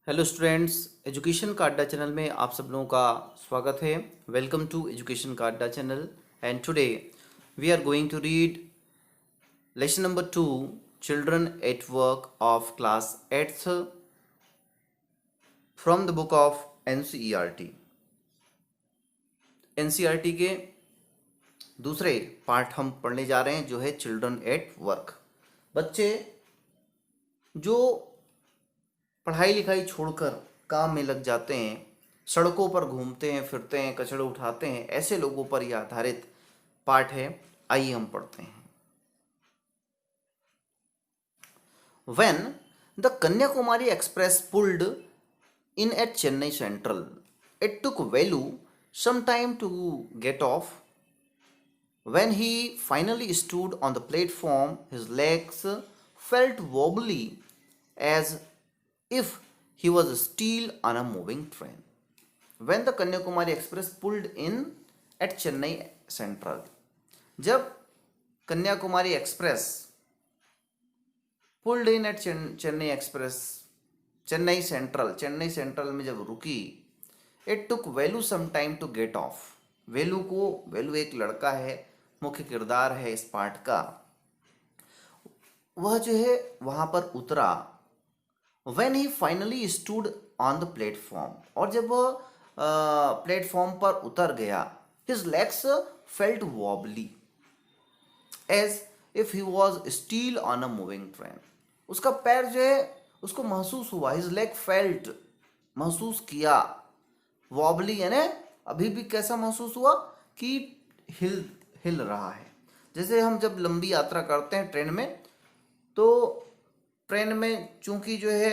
Hello students, education का अड्डा channel में आप सब लोगों का स्वागत है। वेलकम टू एजुकेशन का अड्डा channel and today we are going to read lesson number 2, children at work of class 8th from the book of NCERT. NCERT के दूसरे पार्ट हम पढ़ने जा रहे हैं जो है चिल्ड्रन एट वर्क। बच्चे जो पढ़ाई लिखाई छोड़कर काम में लग जाते हैं, सड़कों पर घूमते हैं, फिरते हैं, कचड़े उठाते हैं, ऐसे लोगों पर यह आधारित पाठ है। आइए हम पढ़ते हैं। When the Kanyakumari Express pulled in at Chennai Central, it took Velu some time to get off. When he finally stood on the platform, his legs felt wobbly as if he was still on a moving train. When the Kanyakumari Express pulled in at Chennai Central, जब Kanyakumari express pulled in at Chennai express Chennai central में जब रुकी, it took Velu some time to get off. Velu एक लड़का है, मुख्य किरदार है इस पाठ का। वह जो है वहां पर उतरा। When he finally stood on the platform, और जब वह प्लेटफॉर्म पर उतर गया, his legs felt wobbly as if he was still on a moving train. उसका पैर जो है उसको महसूस हुआ, his leg felt महसूस किया, wobbly यानी अभी भी कैसा महसूस हुआ कि हिल हिल रहा है। जैसे हम जब लंबी यात्रा करते हैं ट्रेन में, तो ट्रेन में चूंकि जो है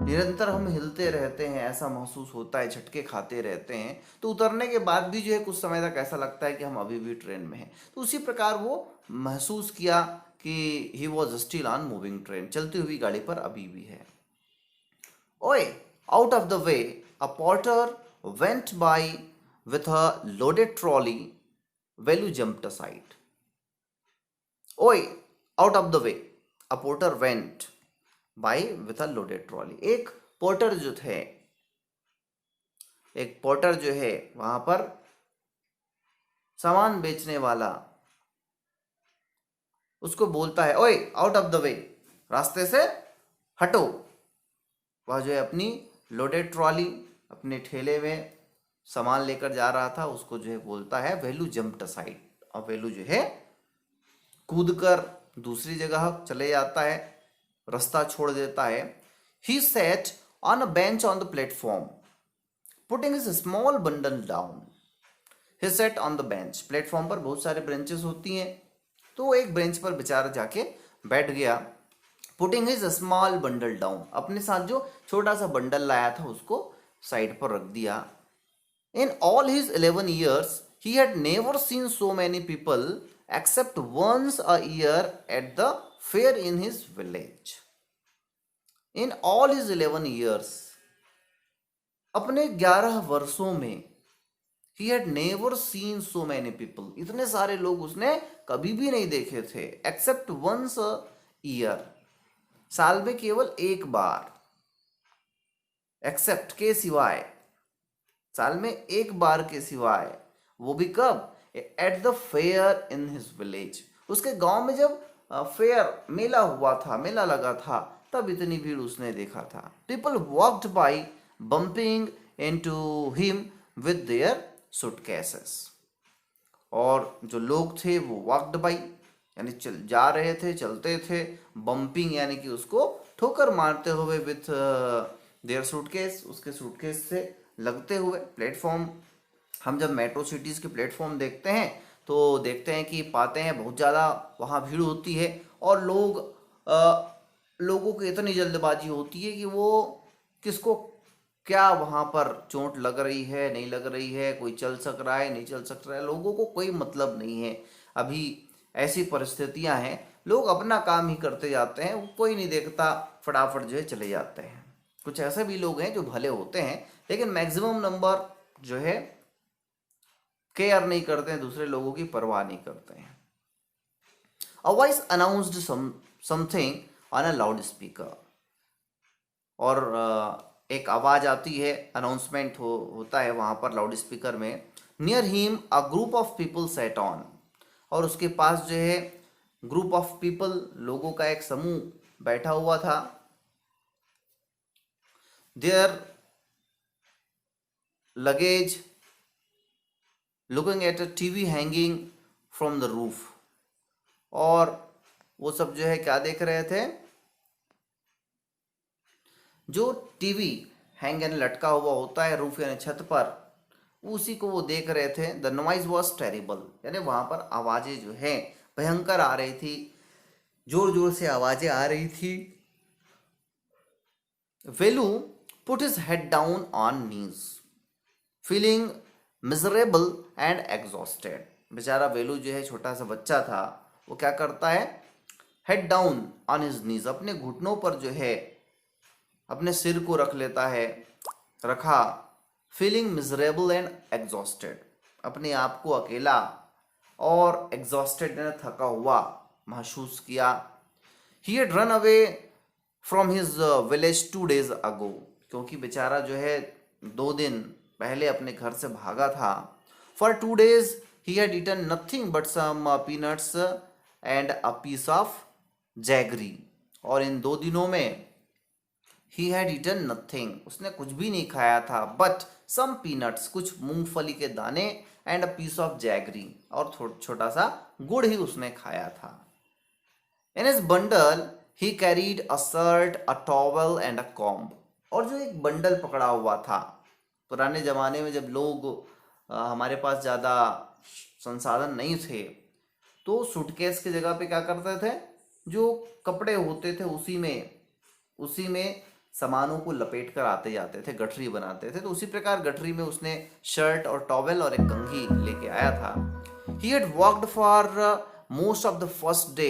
निरंतर हम हिलते रहते हैं, ऐसा महसूस होता है, झटके खाते रहते हैं, तो उतरने के बाद भी जो है कुछ समय तक ऐसा लगता है कि हम अभी भी ट्रेन में हैं। तो उसी प्रकार वो महसूस किया कि he was still on moving train, चलती हुई गाड़ी पर अभी भी है। Oi, out of the way a porter went by with a loaded trolley, Velu jumped aside. Oi, out of the way a porter went by with a loaded trolley. एक porter जो है वहां पर सामान बेचने वाला उसको बोलता है, ओए आउट ऑफ द वे, रास्ते से हटो। वह जो है अपनी लोडेड ट्रॉली, अपने ठेले में सामान लेकर जा रहा था, उसको जो है बोलता है वेलू जंप्ड असाइड। और वेलू जो है कूदकर दूसरी जगह चले जाता है, रास्ता छोड़ देता है। He sat on a bench on the platform, putting his small bundle down. He sat on the bench. Platform पर बहुत सारे ब्रेंचेस होती हैं, तो वो एक ब्रेंच पर बेचारा जाके बैठ गया। Putting his small bundle down, अपने साथ जो छोटा सा बंडल लाया था उसको साइड पर रख दिया। In all his 11 years, he had never seen so many people except once a year at the fair in his village. In all his 11 years, अपने 11 वर्षों में, he had never seen so many people, इतने सारे लोग उसने कभी भी नहीं देखे थे। except once a year, साल में केवल एक बार। except के सिवाय, साल में एक बार के सिवाय, वो भी कब? At the fair in his village, उसके गांव में जब फेयर मेला हुआ था, मेला लगा था, तब इतनी भीड़ उसने देखा था। People walked by bumping into him with their suitcases, और जो लोग थे वो वॉक्ड बाई यानी चल जा रहे थे, चलते थे, बम्पिंग यानी कि उसको ठोकर मारते हुए, विथ देयर सूटकेस, उसके सूटकेस से लगते हुए। प्लेटफॉर्म, हम जब मेट्रो सिटीज़ के प्लेटफॉर्म देखते हैं तो देखते हैं कि पाते हैं बहुत ज़्यादा वहाँ भीड़ होती है, और लोगों की इतनी जल्दबाजी होती है कि वो किसको क्या वहाँ पर चोट लग रही है, नहीं लग रही है, कोई चल सक रहा है, नहीं चल सक रहा है, लोगों को कोई मतलब नहीं है। अभी ऐसी परिस्थितियाँ हैं, लोग अपना काम ही करते जाते हैं, वो कोई नहीं देखता, फटाफट जो है चले जाते हैं। कुछ ऐसे भी लोग हैं जो भले होते हैं, लेकिन मैक्सिमम नंबर जो है केयर नहीं करते हैं, दूसरे लोगों की परवाह नहीं करते हैं। A voice announced something on a loudspeaker. और एक आवाज आती है, अनाउंसमेंट होता है वहां पर लाउड स्पीकर में, near him a group of people set on, और उसके पास जो है ग्रुप ऑफ पीपल, लोगों का एक समूह बैठा हुआ था। Their luggage looking at a TV hanging from the roof, और वो सब जो है क्या देख रहे थे, जो टीवी हैंग यानी लटका हुआ होता है रूफ यानी छत पर, उसी को वो देख रहे थे। द नॉइज वॉज टेरिबल, यानी वहां पर आवाजें जो है भयंकर आ रही थी, जोर जोर से आवाजें आ रही थी। Velu put his head down on knees feeling miserable and exhausted. बेचारा वेलू जो है छोटा सा बच्चा था, वो क्या करता है, head down on his knees, अपने घुटनों पर जो है अपने सिर को रख लेता है, रखा। फीलिंग मिजरेबल एंड एग्जॉस्टेड, अपने आप को अकेला और एग्जॉस्टेड यानी थका हुआ महसूस किया। He had run away from his village 2 days अगो, क्योंकि बेचारा जो है 2 दिन पहले अपने घर से भागा था। For 2 days he had eaten nothing but some peanuts and a piece of jaggery, और इन 2 दिनों में ही हैड ईटन नथिंग, उसने कुछ भी नहीं खाया था, बट सम पीनट्स, कुछ मूंगफली के दाने, and a piece of jaggery, और छोटा सा गुड़ ही उसने खाया था। In his bundle he carried a shirt, a towel and a comb, और जो एक बंडल पकड़ा हुआ था, पुराने जमाने में जब लोग हमारे पास ज़्यादा संसाधन नहीं थे, तो सूटकेस की जगह पे क्या करते थे, जो कपड़े होते थे उसी में सामानों को लपेट कर आते जाते थे, गठरी बनाते थे। तो उसी प्रकार गठरी में उसने शर्ट और टॉवेल और एक कंघी लेके आया था। He had walked for most of the first day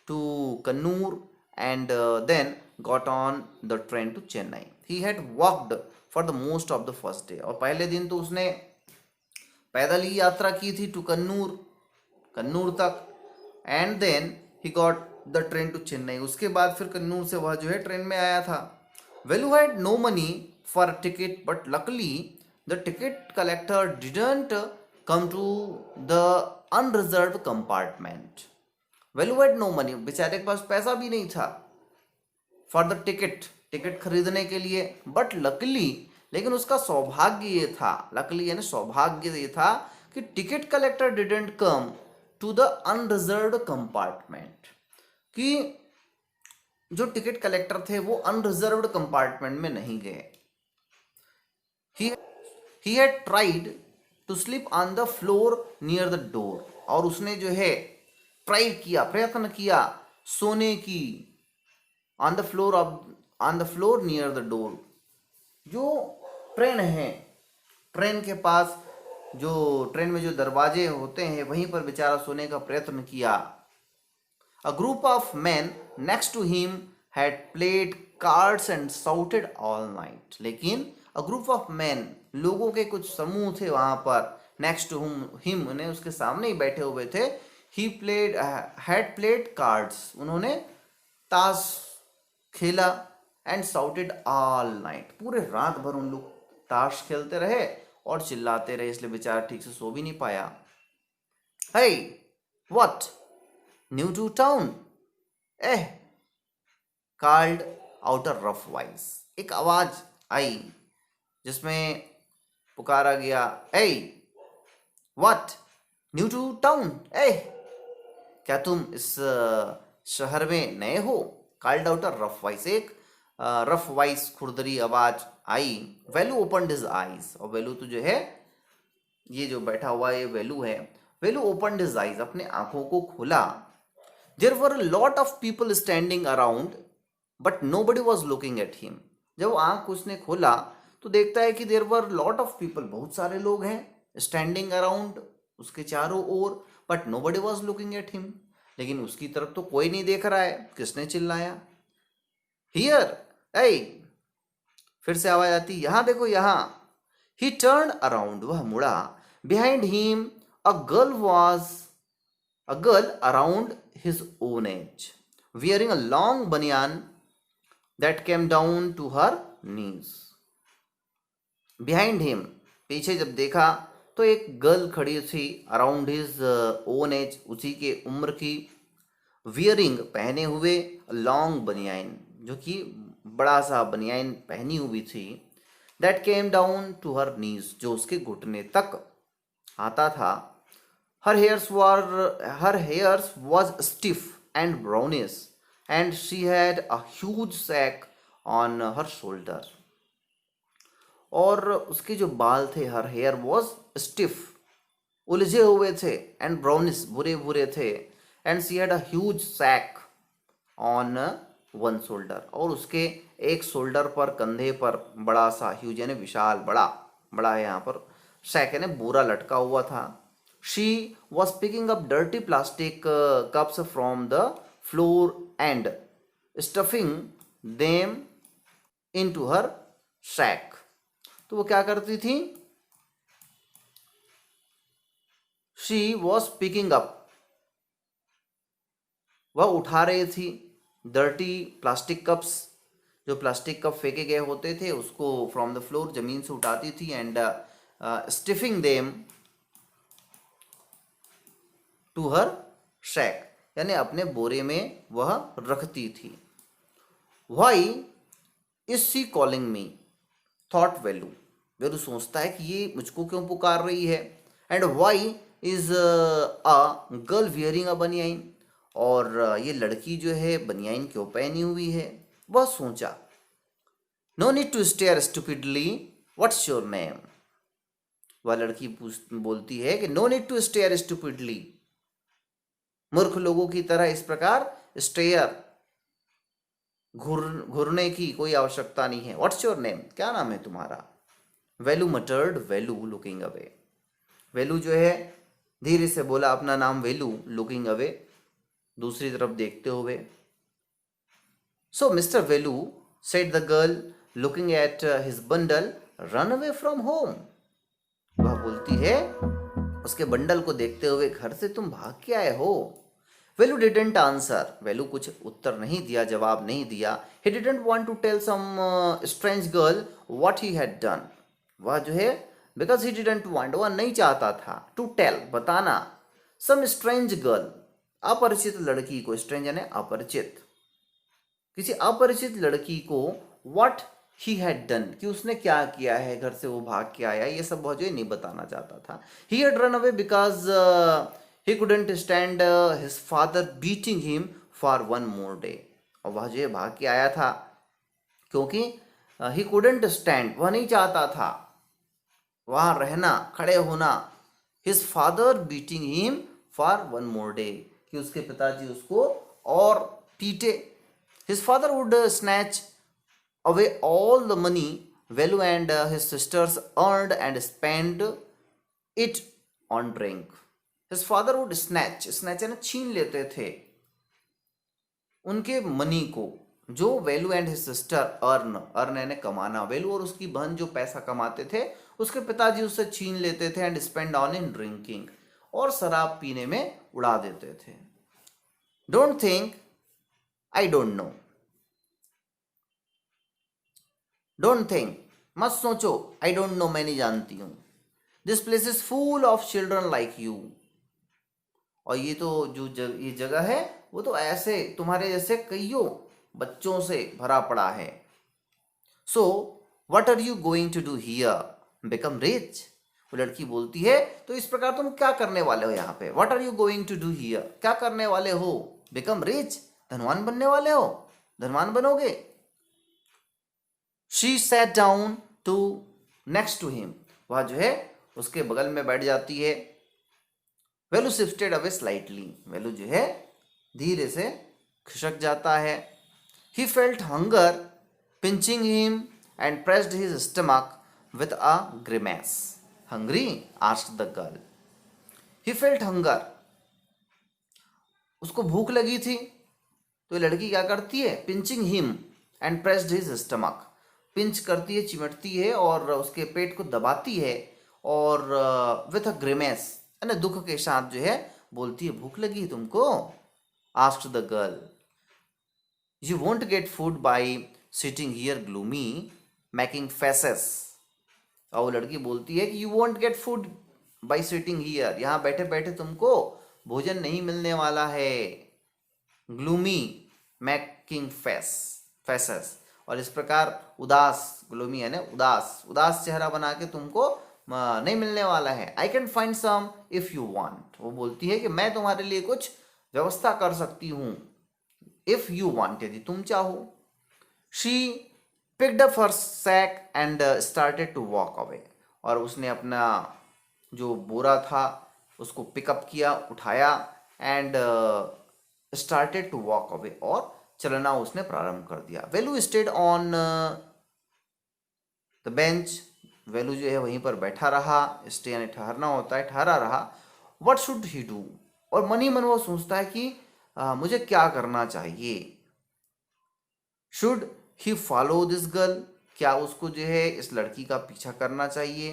to Kannur and then got on the train to Chennai. He had walked for the most of the first day, और पहले दिन तो उसने पैदल ही यात्रा की थी टू कन्नूर तक, and then he got the train to Chennai, उसके बाद फिर कन्नूर से वह जो है ट्रेन में आया था। Velu had no money for ticket, but luckily the ticket collector didn't come to the unreserved compartment. Velu had no money, बेचारे के पास पैसा भी नहीं था फॉर द टिकट खरीदने के लिए, बट लकली, लेकिन उसका सौभाग्य ये था, लकली यानी सौभाग्य ये था कि ticket collector didn't come to the unreserved compartment, कि जो टिकट कलेक्टर थे वो अनरिजर्व्ड कंपार्टमेंट में नहीं गए। He had tried to sleep on the floor near the door, और उसने जो है ट्राई किया, प्रयत्न किया सोने की on the floor near the door, जो ट्रेन है, ट्रेन के पास जो ट्रेन में जो दरवाजे होते हैं वहीं पर बेचारा सोने का प्रयत्न किया। A group of men next to him had played cards and shouted all night, लेकिन अ ग्रुप ऑफ मैन, लोगों के कुछ समूह थे वहां पर, नेक्स्ट टू हिम ने उसके सामने ही बैठे हुए थे। He played had played cards, उन्होंने ताश खेला, एंड साउटेड ऑल नाइट, पूरे रात भर उन लोग ताश खेलते रहे और चिल्लाते रहे, इसलिए बेचारा ठीक से सो भी नहीं पाया। Hey what, new to town, eh, called out a rough voice, एक आवाज आई जिसमें पुकारा गया, eh what, new to town, eh, क्या तुम इस शहर में नए हो। Called out a rough voice, एक रफ वॉइस खुरदरी आवाज आई। वेलू ओपनड हिज आईज, और वेलू तो जो है ये जो बैठा हुआ है ये वेलू है, वेलू ओपनड हिज आईज, अपने आंखों को खोला। There were a lot of people standing around but nobody was looking at him, जब आंख उसने खोला तो देखता है कि there were lot of people, बहुत सारे लोग हैं, स्टैंडिंग अराउंड, उसके चारों ओर, but nobody was looking at him, लेकिन उसकी तरफ तो कोई नहीं देख रहा है। किसने चिल्लाया, हियर, ऐ, फिर से आवाज आती, यहां देखो यहां। ही टर्न अराउंड, वह मुड़ा। Behind him a girl around his own age, wearing a long banian that came down to her knees. Behind him, पीछे जब देखा तो एक गर्ल खड़ी थी अराउंड हिज ओन एज, उसी के उम्र की, वियरिंग पहने हुए, लॉन्ग बनियाइन, जो कि बड़ा सा बनियाइन पहनी हुई थी, that came down to her knees, जो उसके घुटने तक आता था. her hairs was stiff and brownish and she had a huge sack on her shoulder. और उसके जो बाल थे, हर हेयर वॉज स्टिफ, उलझे हुए थे, एंड ब्राउनिश, भूरे भूरे थे, and she had a huge sack on one shoulder, और उसके एक शोल्डर पर, कंधे पर बड़ा सा, ह्यूज यानी विशाल, बड़ा बड़ा है यहाँ पर, सैक यानी बोरा लटका हुआ था. She was picking up dirty plastic cups from the floor and stuffing them into her sack. तो वो क्या करती थी? शी वॉज पिकिंग अप, वह उठा रही थी, डर्टी प्लास्टिक कप्स, जो प्लास्टिक कप फेंके गए होते थे उसको फ्रॉम द फ्लोर, जमीन से उठाती थी, and stuffing them to her sack, यानी अपने बोरे में वह रखती थी. Why is she calling me, thought Velu. Velu सोचता है कि ये मुझको क्यों पुकार रही है. And why is a girl wearing a banian, और ये लड़की जो है बनियाइन क्यों पहनी हुई है. वह सोचा. No need to stare stupidly, what's your name. वह लड़की बोलती है कि no need to stare stupidly, मूर्ख लोगों की तरह इस प्रकार स्टेयर, घूरने की कोई आवश्यकता नहीं है. व्हाट्स योर नेम, क्या नाम है तुम्हारा. वेलू मटर्ड, वेलू लुकिंग अवे. वेलू जो है धीरे से बोला अपना नाम वेलू, लुकिंग अवे, दूसरी तरफ देखते हुए. So mister Velu, said the girl looking at his bundle, run away from home. वह बोलती है उसके बंडल को देखते हुए, घर से तुम भाग के आए हो. वेलू डिडेंट आंसर, वेलू कुछ उत्तर नहीं दिया, जवाब नहीं दिया. He didn't want to tell some strange girl what he had done. वह जो है, बिकॉज ही डिडेंट वांट, वह नहीं चाहता था, टू टेल, बताना, सम स्ट्रेंज गर्ल, अपरिचित लड़की को, स्ट्रेंज यानी अपरिचित, किसी अपरिचित लड़की को, व्हाट ही हैड डन, कि उसने क्या किया है, घर से वो भाग के आया, ये सब बहुत जो नहीं बताना चाहता था. He had run away because he couldn't stand his father beating him for one more day. और वह जो भाग के आया था क्योंकि he couldn't stand, वह नहीं चाहता था वहाँ रहना, खड़े होना, his father beating him for one more day, कि उसके पिताजी उसको और पीटे. His father would snatch away all the money Velu and his sisters earned and spend it on drink. His father would snatch यानी छीन लेते थे उनके मनी को, जो वेलू एंड हिज सिस्टर अर्न यानी कमाना, वेलू और उसकी बहन जो पैसा कमाते थे उसके पिताजी उससे छीन लेते थे, and spend on in drinking, और शराब पीने में उड़ा देते थे. Don't think I don't know, don't think मत सोचो, आई डोंट नो मैं नहीं जानती हूँ. This place is full of children like you, और ये तो जो ये जगह है वो तो ऐसे तुम्हारे जैसे कईयों बच्चों से भरा पड़ा है. So what are you going to do here, become rich. वो लड़की बोलती है तो इस प्रकार तुम क्या करने वाले हो यहाँ पे. What are you going to do here, क्या करने वाले हो. बिकम रिच, धनवान बनने वाले हो, धनवान बनोगे. She sat down to next to him, वह जो है उसके बगल में बैठ जाती है. Velu shifted away slightly, Velu जो है धीरे से खिसक जाता है. He felt hunger pinching him and pressed his stomach with a grimace. Hungry asked the girl. He felt hunger, उसको भूख लगी थी, तो लड़की क्या करती है, pinching him and pressed his stomach, pinch करती है, चिमटती है और उसके पेट को दबाती है, और विथ अ ग्रिमेस यानी दुख के साथ जो है बोलती है, भूख लगी तुमको. Asked the girl. You won't get food by sitting here gloomy making faces. और वो लड़की बोलती है कि you want get food by sitting here, यहाँ बैठे बैठे तुमको भोजन नहीं मिलने वाला है। ग्लूमी मेकिंग फेसेस, और इस प्रकार उदास, ग्लूमी है ना उदास, उदास चेहरा बना के तुमको नहीं मिलने वाला है। I can find some if you want, वो बोलती है कि मैं तुम्हारे लिए कुछ व्यवस्था कर सकती हूँ, इफ यू वांट, यदि तुम चाहो। She picked up her sack and started to walk away, और उसने अपना जो बोरा था उसको पिकअप किया, उठाया, and started to walk away, और चलना उसने प्रारंभ कर दिया। Velu stayed on the bench, Velu जो है वहीं पर बैठा रहा, स्टे यानी ठहरना होता है, ठहरा रहा। व्हाट शुड ही डू, और मन ही मन वो सोचता है कि मुझे क्या करना चाहिए। Should he follow this girl, क्या उसको जो है इस लड़की का पीछा करना चाहिए।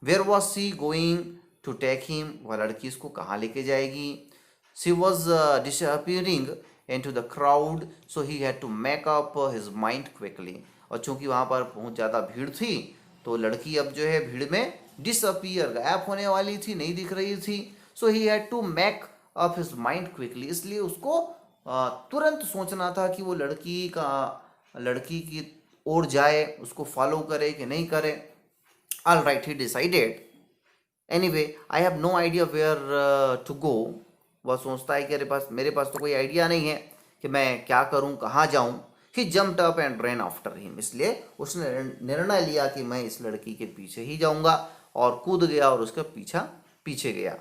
Where was she going to take him, वह लड़की इसको कहाँ लेके जाएगी। She was disappearing into the crowd, so he had to make up his mind quickly, और चूंकि वहाँ पर बहुत ज़्यादा भीड़ थी तो लड़की अब जो है भीड़ में डिसअपियर, गायब होने वाली थी, नहीं दिख रही थी। So he had to make up his mind quickly, इसलिए उसको तुरंत सोचना था कि वो लड़की की ओर जाए, उसको फॉलो करे कि नहीं करे। All right, he decided anyway I have no idea where to go, वह सोचता है कि मेरे पास तो कोई आइडिया नहीं है कि मैं क्या करूं, कहाँ जाऊं। He jumped up and ran after him, इसलिए उसने निर्णय लिया कि मैं इस लड़की के पीछे ही जाऊंगा, और कूद गया और उसका पीछे गया।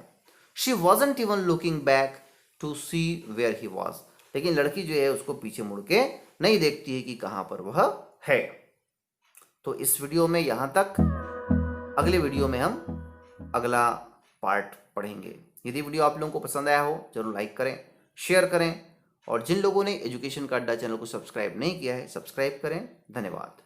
She wasn't even looking back to see where he was, लेकिन लड़की जो है उसको पीछे मुड़ के नहीं देखती है कि कहाँ पर वह है। तो इस वीडियो में यहाँ तक, अगले वीडियो में हम अगला पार्ट पढ़ेंगे। यदि वीडियो आप लोगों को पसंद आया हो जरूर लाइक करें, शेयर करें, और जिन लोगों ने एजुकेशन का अड्डा चैनल को सब्सक्राइब नहीं किया है सब्सक्राइब करें। धन्यवाद।